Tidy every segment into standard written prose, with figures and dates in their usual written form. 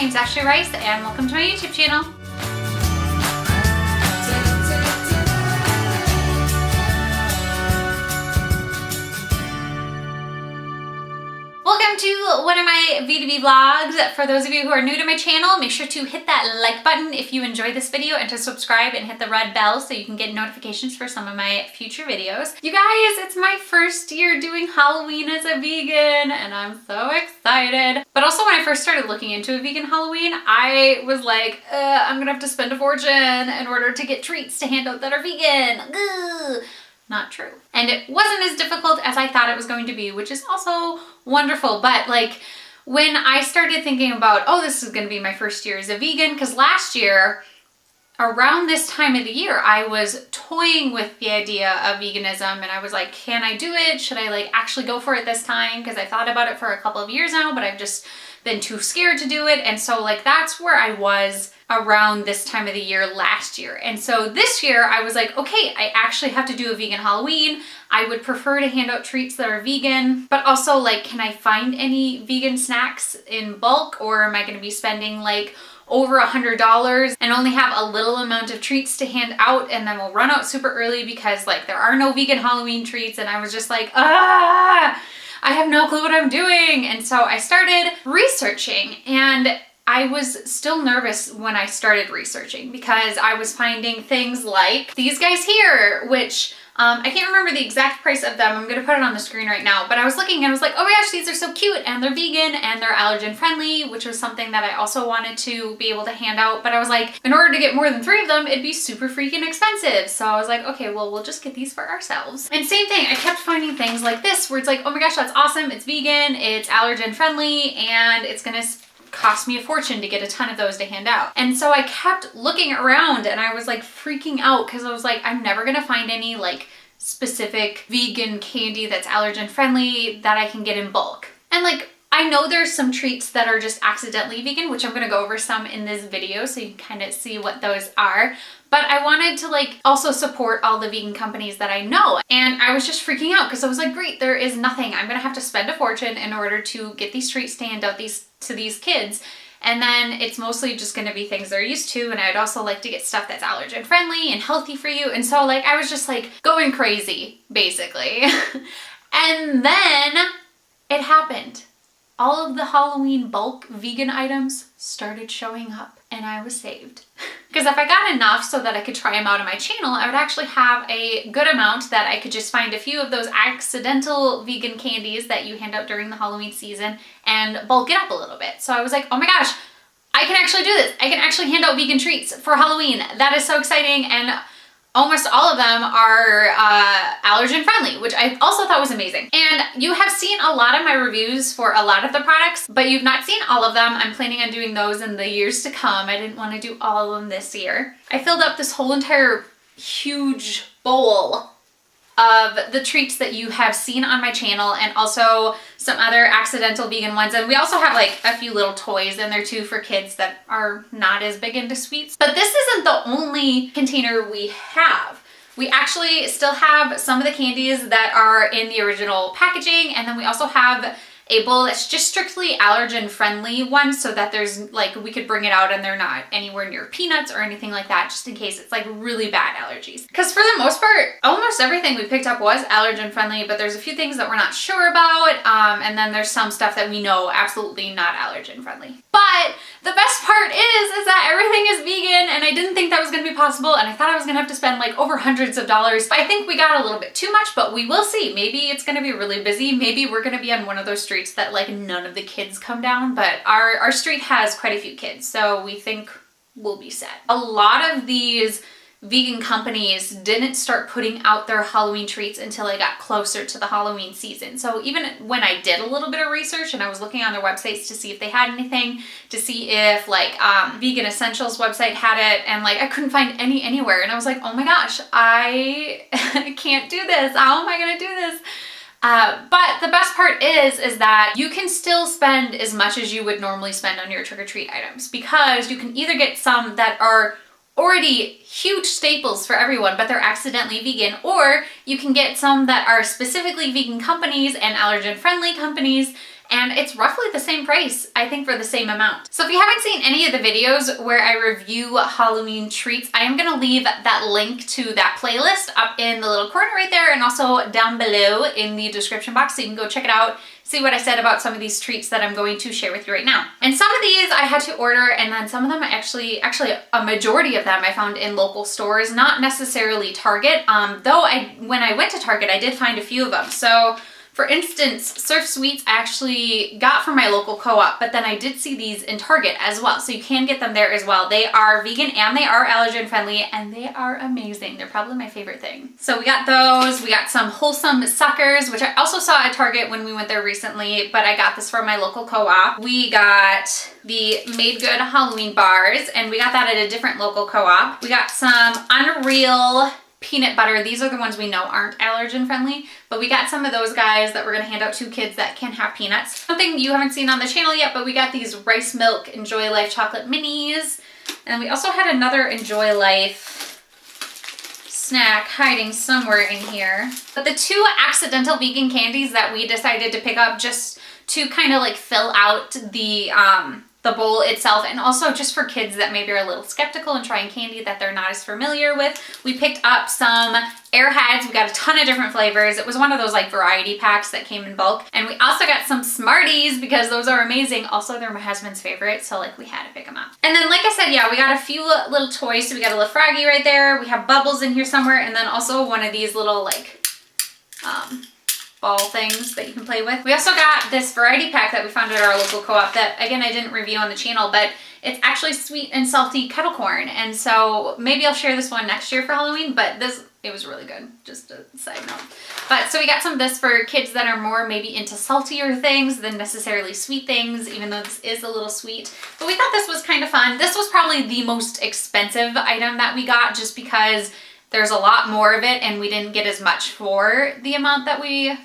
name's Ashley Rice and welcome to my YouTube channel. Welcome to one of my B2B vlogs. For those of you who are new to my channel, make sure to hit that like button if you enjoyed this video and to subscribe and hit the red bell so you can get notifications for some of my future videos. You guys, it's my first year doing Halloween as a vegan and I'm so excited. But also when I first started looking into a vegan Halloween, I was like, I'm gonna have to spend a fortune in order to get treats to hand out that are vegan. Ugh. Not true. And it wasn't as difficult as I thought it was going to be, which is also wonderful. But like when I started thinking about, oh, this is going to be my first year as a vegan, because last year, around this time of the year, I was toying with the idea of veganism and I was like, can I do it? Should I like actually go for it this time? Because I thought about it for a couple of years now, but I've just been too scared to do it. And so like that's where I was around this time of the year last year. And so this year I was like, okay, I actually have to do a vegan Halloween. I would prefer to hand out treats that are vegan, but also like, can I find any vegan snacks in bulk, or am I going to be spending like over $100 and only have a little amount of treats to hand out, and then we'll run out super early because like there are no vegan Halloween treats. And I was just like, I have no clue what I'm doing. And so I started researching, and I was still nervous when I started researching because I was finding things like these guys here, which I can't remember the exact price of them. I'm gonna put it on the screen right now, but I was looking and I was like, oh my gosh, these are so cute, and they're vegan and they're allergen friendly, which was something that I also wanted to be able to hand out. But I was like, in order to get more than 3 of them, it'd be super freaking expensive. So I was like, okay, well, we'll just get these for ourselves. And same thing, I kept finding things like this where it's like, oh my gosh, that's awesome. It's vegan, it's allergen friendly, and it's gonna cost me a fortune to get a ton of those to hand out. And so I kept looking around and I was like freaking out because I was like, I'm never gonna find any like specific vegan candy that's allergen friendly that I can get in bulk. And like, I know there's some treats that are just accidentally vegan, which I'm gonna go over some in this video so you can kind of see what those are. But I wanted to like also support all the vegan companies that I know. And I was just freaking out because I was like, great, there is nothing. I'm gonna have to spend a fortune in order to get these treats to hand out to these kids. And then it's mostly just gonna be things they're used to. And I'd also like to get stuff that's allergen friendly and healthy for you. And so like, I was just like going crazy, basically. And then it happened. All of the Halloween bulk vegan items started showing up and I was saved. Because if I got enough so that I could try them out on my channel, I would actually have a good amount that I could just find a few of those accidental vegan candies that you hand out during the Halloween season and bulk it up a little bit. So I was like, oh my gosh, I can actually do this. I can actually hand out vegan treats for Halloween. That is so exciting. And almost all of them are allergen friendly, which I also thought was amazing. And you have seen a lot of my reviews for a lot of the products, but you've not seen all of them. I'm planning on doing those in the years to come. I didn't want to do all of them this year. I filled up this whole entire huge bowl of the treats that you have seen on my channel, and also some other accidental vegan ones. And we also have like a few little toys in there too for kids that are not as big into sweets. But this isn't the only container we have. We actually still have some of the candies that are in the original packaging, and then we also have a bowl that's just strictly allergen friendly one, so that there's like, we could bring it out and they're not anywhere near peanuts or anything like that, just in case it's like really bad allergies. Because for the most part, almost everything we picked up was allergen friendly, but there's a few things that we're not sure about. And then there's some stuff that we know absolutely not allergen friendly. But the best part is that everything is vegan, and I didn't think that was gonna be possible, and I thought I was gonna have to spend like over hundreds of dollars. I think we got a little bit too much, but we will see. Maybe it's gonna be really busy. Maybe we're gonna be on one of those streets that like none of the kids come down, but our street has quite a few kids, so we think we'll be set. A lot of these vegan companies didn't start putting out their Halloween treats until I got closer to the Halloween season. So even when I did a little bit of research and I was looking on their websites to see if they had anything, to see if like Vegan Essentials website had it, and like I couldn't find any anywhere, and I was like, oh my gosh, I can't do this. How am I gonna do this? But the best part is that you can still spend as much as you would normally spend on your trick-or-treat items, because you can either get some that are already huge staples for everyone, but they're accidentally vegan, or you can get some that are specifically vegan companies and allergen friendly companies, and it's roughly the same price, I think, for the same amount. So if you haven't seen any of the videos where I review Halloween treats, I am gonna leave that link to that playlist up in the little corner right there, and also down below in the description box, so you can go check it out, see what I said about some of these treats that I'm going to share with you right now. And some of these I had to order, and then some of them actually a majority of them I found in local stores, not necessarily Target, though when I went to Target, I did find a few of them. So for instance, Surf Sweets I actually got from my local co-op, but then I did see these in Target as well, so you can get them there as well. They are vegan and they are allergen friendly, and they are amazing. They're probably my favorite thing. So we got those. We got some wholesome suckers, which I also saw at Target when we went there recently, but I got this from my local co-op. We got the Made Good Halloween bars, and we got that at a different local co-op. We got some Unreal peanut butter. These are the ones we know aren't allergen friendly, but we got some of those guys that we're gonna hand out to kids that can have peanuts. Something you haven't seen on the channel yet, but we got these rice milk Enjoy Life chocolate minis. And we also had another Enjoy Life snack hiding somewhere in here. But the two accidental vegan candies that we decided to pick up just to kind of like fill out the bowl itself, and also just for kids that maybe are a little skeptical and trying candy that they're not as familiar with. We picked up some Airheads. We got a ton of different flavors. It was one of those like variety packs that came in bulk. And we also got some Smarties because those are amazing. Also, they're my husband's favorite, so like we had to pick them up. And then like I said, yeah, we got a few little toys. So we got a little Froggy right there. We have Bubbles in here somewhere, and then also one of these little like ball things that you can play with. We also got this variety pack that we found at our local co-op that, again, I didn't review on the channel, but it's actually sweet and salty kettle corn. And so maybe I'll share this one next year for Halloween, but it was really good, just a side note. But so we got some of this for kids that are more maybe into saltier things than necessarily sweet things, even though this is a little sweet. But we thought this was kind of fun. This was probably the most expensive item that we got, just because there's a lot more of it and we didn't get as much for the amount that we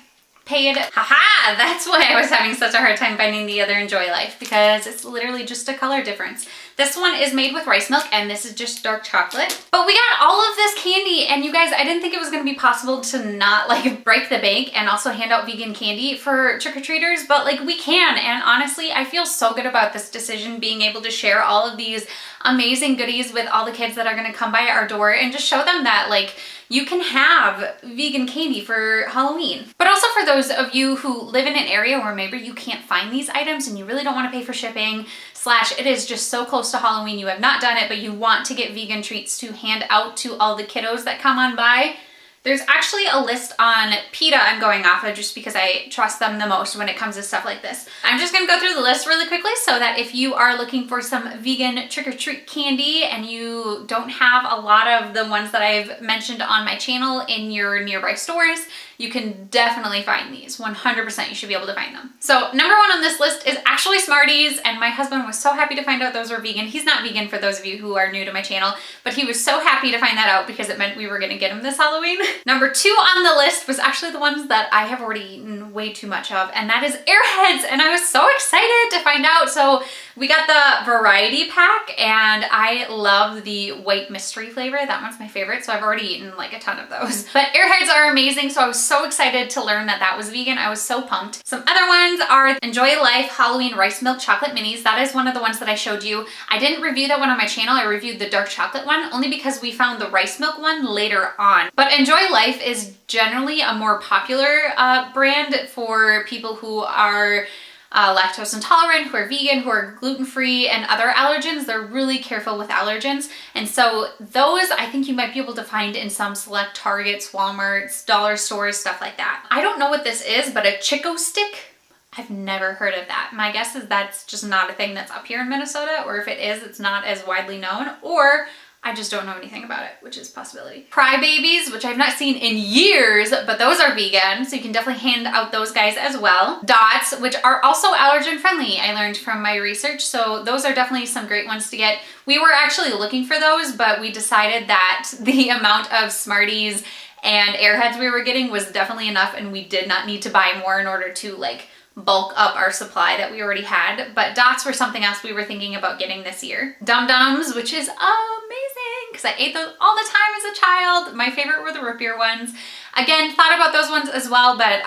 paid. Haha, that's why I was having such a hard time finding the other Enjoy Life, because it's literally just a color difference. This one is made with rice milk, and this is just dark chocolate. But we got all of this candy, and you guys, I didn't think it was gonna be possible to not like break the bank and also hand out vegan candy for trick-or-treaters, but like we can. And honestly, I feel so good about this decision, being able to share all of these amazing goodies with all the kids that are gonna come by our door, and just show them that like you can have vegan candy for Halloween. But also for those of you who live in an area where maybe you can't find these items and you really don't want to pay for shipping, / it is just so close to Halloween, you have not done it, but you want to get vegan treats to hand out to all the kiddos that come on by. There's actually a list on PETA I'm going off of, just because I trust them the most when it comes to stuff like this. I'm just gonna go through the list really quickly, so that if you are looking for some vegan trick-or-treat candy and you don't have a lot of the ones that I've mentioned on my channel in your nearby stores, you can definitely find these. 100% you should be able to find them. So number one on this list is actually Smarties, and my husband was so happy to find out those were vegan. He's not vegan, for those of you who are new to my channel, but he was so happy to find that out because it meant we were gonna get him this Halloween. Number two on the list was actually the ones that I have already eaten way too much of, and that is Airheads, and I was so excited to find out. So we got the variety pack, and I love the white mystery flavor. That one's my favorite, so I've already eaten like a ton of those. But Airheads are amazing, so I was so excited to learn that that was vegan. I was so pumped. Some other ones are Enjoy Life Halloween Rice Milk Chocolate Minis. That is one of the ones that I showed you. I didn't review that one on my channel. I reviewed the dark chocolate one, only because we found the rice milk one later on. But Enjoy Life is generally a more popular brand for people who are lactose intolerant, who are vegan, who are gluten-free, and other allergens. They're really careful with allergens. And so those I think you might be able to find in some select Targets, Walmarts, dollar stores, stuff like that. I don't know what this is, but a Chico stick? I've never heard of that. My guess is that's just not a thing that's up here in Minnesota, or if it is, it's not as widely known, or I just don't know anything about it, which is a possibility. Cry Babies, which I've not seen in years, but those are vegan, so you can definitely hand out those guys as well. Dots, which are also allergen friendly, I learned from my research, so those are definitely some great ones to get. We were actually looking for those, but we decided that the amount of Smarties and Airheads we were getting was definitely enough, and we did not need to buy more in order to like bulk up our supply that we already had. But Dots were something else we were thinking about getting this year. Dum Dums, which is amazing because I ate those all the time as a child. My favorite were the root beer ones. Again, thought about those ones as well, but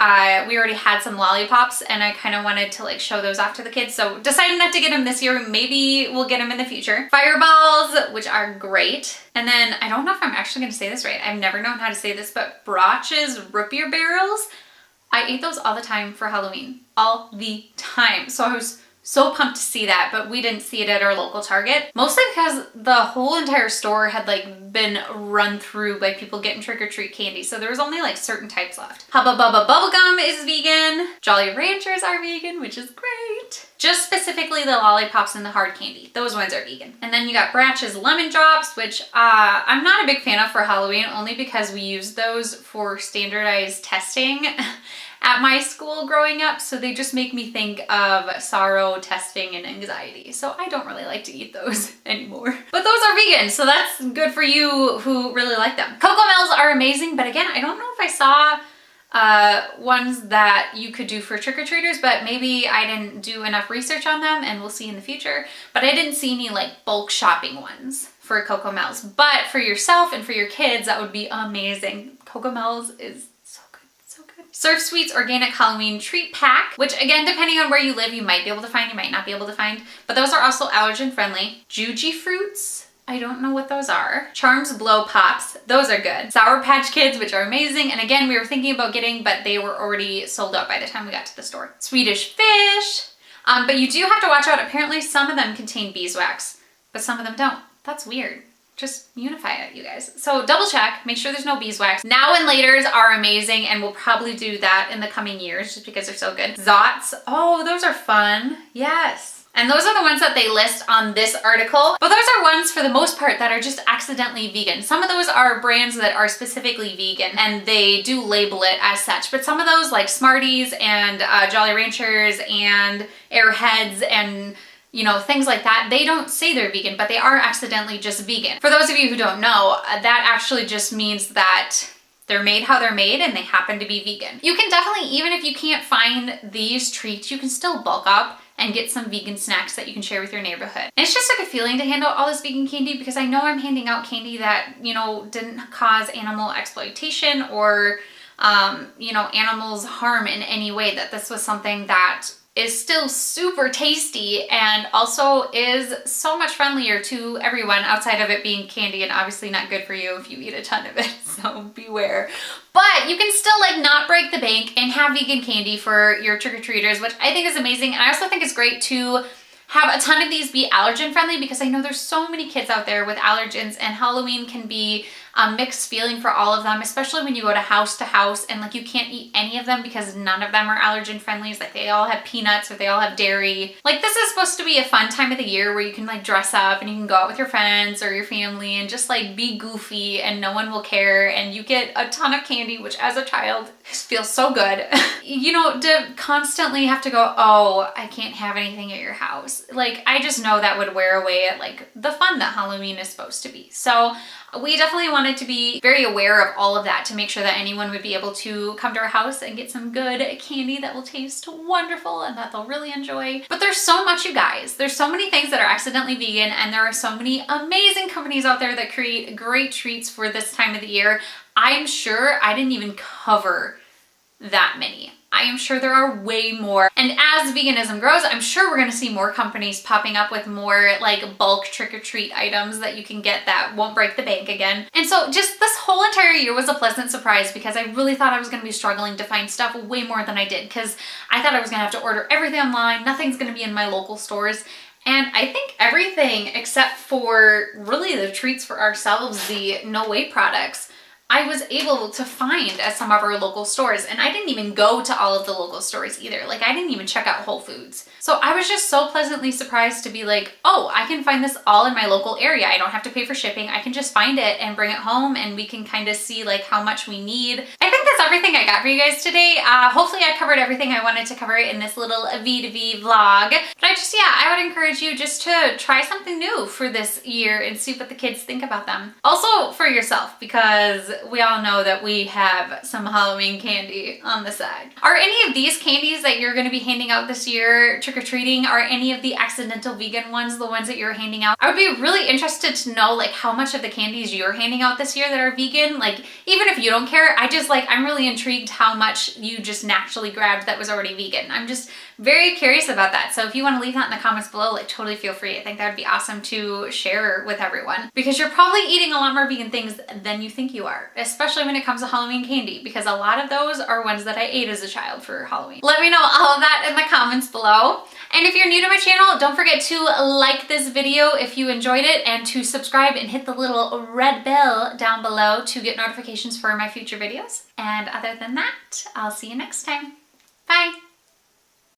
we already had some lollipops and I kind of wanted to like show those off to the kids. So decided not to get them this year. Maybe we'll get them in the future. Fireballs, which are great. And then I don't know if I'm actually going to say this right. I've never known how to say this, but Brach's root beer barrels. I ate those all the time for Halloween. All the time. So I was so pumped to see that, but we didn't see it at our local Target. Mostly because the whole entire store had like been run through by people getting trick-or-treat candy. So there was only like certain types left. Hubba Bubba bubblegum is vegan. Jolly Ranchers are vegan, which is great. Just specifically the lollipops and the hard candy. Those ones are vegan. And then you got Brach's lemon drops, which I'm not a big fan of for Halloween, only because we used those for standardized testing at my school growing up, so they just make me think of sorrow, testing, and anxiety. So I don't really like to eat those anymore. But those are vegan, so that's good for you who really like them. Cocoa Mel's are amazing, but again, I don't know if I saw ones that you could do for trick-or-treaters, but maybe I didn't do enough research on them and we'll see in the future. But I didn't see any like bulk shopping ones for Cocoa Mel's. But for yourself and for your kids, that would be amazing. Cocoa Mel's is Surf Sweets Organic Halloween Treat Pack, which again, depending on where you live, you might be able to find, you might not be able to find, but those are also allergen friendly. Juji Fruits, I don't know what those are. Charms Blow Pops, those are good. Sour Patch Kids, which are amazing, and again, we were thinking about getting, but they were already sold out by the time we got to the store. Swedish Fish, but you do have to watch out. Apparently some of them contain beeswax, but some of them don't. That's weird. Just unify it, you guys. So double check, make sure there's no beeswax. Now and Laters are amazing, and we'll probably do that in the coming years just because they're so good. Zots, oh, those are fun. Yes. And those are the ones that they list on this article. But those are ones for the most part that are just accidentally vegan. Some of those are brands that are specifically vegan and they do label it as such. But some of those like Smarties and Jolly Ranchers and Airheads and you know, things like that, they don't say they're vegan, but they are accidentally just vegan. For those of you who don't know, that actually just means that they're made how they're made and they happen to be vegan. You can definitely, even if you can't find these treats, you can still bulk up and get some vegan snacks that you can share with your neighborhood. And it's just like a feeling to hand out all this vegan candy because I know I'm handing out candy that, you know, didn't cause animal exploitation or, you know, animals harm in any way, that this was something that is still super tasty and also is so much friendlier to everyone outside of it being candy and obviously not good for you if you eat a ton of it, so beware. But you can still like not break the bank and have vegan candy for your trick-or-treaters, which I think is amazing. And I also think it's great to have a ton of these be allergen friendly because I know there's so many kids out there with allergens and Halloween can be a mixed feeling for all of them, especially when you go to house and like you can't eat any of them because none of them are allergen friendly. It's like they all have peanuts or they all have dairy. Like this is supposed to be a fun time of the year where you can like dress up and you can go out with your friends or your family and just like be goofy and no one will care and you get a ton of candy, which as a child feels so good. You know, to constantly have to go, oh, I can't have anything at your house. Like I just know that would wear away at like the fun that Halloween is supposed to be. So we definitely wanted to be very aware of all of that to make sure that anyone would be able to come to our house and get some good candy that will taste wonderful and that they'll really enjoy. But there's so much, you guys. There's so many things that are accidentally vegan and there are so many amazing companies out there that create great treats for this time of the year. I'm sure I didn't even cover that many. I am sure there are way more. And as veganism grows, I'm sure we're gonna see more companies popping up with more like bulk trick-or-treat items that you can get that won't break the bank again. And so just this whole entire year was a pleasant surprise because I really thought I was gonna be struggling to find stuff way more than I did because I thought I was gonna have to order everything online, nothing's gonna be in my local stores. And I think everything except for really the treats for ourselves, the no whey products, I was able to find at some of our local stores. And I didn't even go to all of the local stores either. Like I didn't even check out Whole Foods. So I was just so pleasantly surprised to be like, oh, I can find this all in my local area. I don't have to pay for shipping. I can just find it and bring it home and we can kind of see like how much we need. I think that's was everything I got for you guys today. Hopefully I covered everything I wanted to cover in this little V2V vlog. But I would encourage you just to try something new for this year and see what the kids think about them. Also for yourself, because we all know that we have some Halloween candy on the side. Are any of these candies that you're gonna be handing out this year trick-or-treating, are any of the accidental vegan ones the ones that you're handing out? I would be really interested to know like how much of the candies you're handing out this year that are vegan. Like even if you don't care, I'm really intrigued how much you just naturally grabbed that was already vegan. I'm just very curious about that. So if you want to leave that in the comments below, like totally feel free. I think that would be awesome to share with everyone, because you're probably eating a lot more vegan things than you think you are, especially when it comes to Halloween candy, because a lot of those are ones that I ate as a child for Halloween. Let me know all of that in the comments below. And if you're new to my channel, don't forget to like this video if you enjoyed it, and to subscribe and hit the little red bell down below to get notifications for my future videos. And other than that, I'll see you next time. Bye.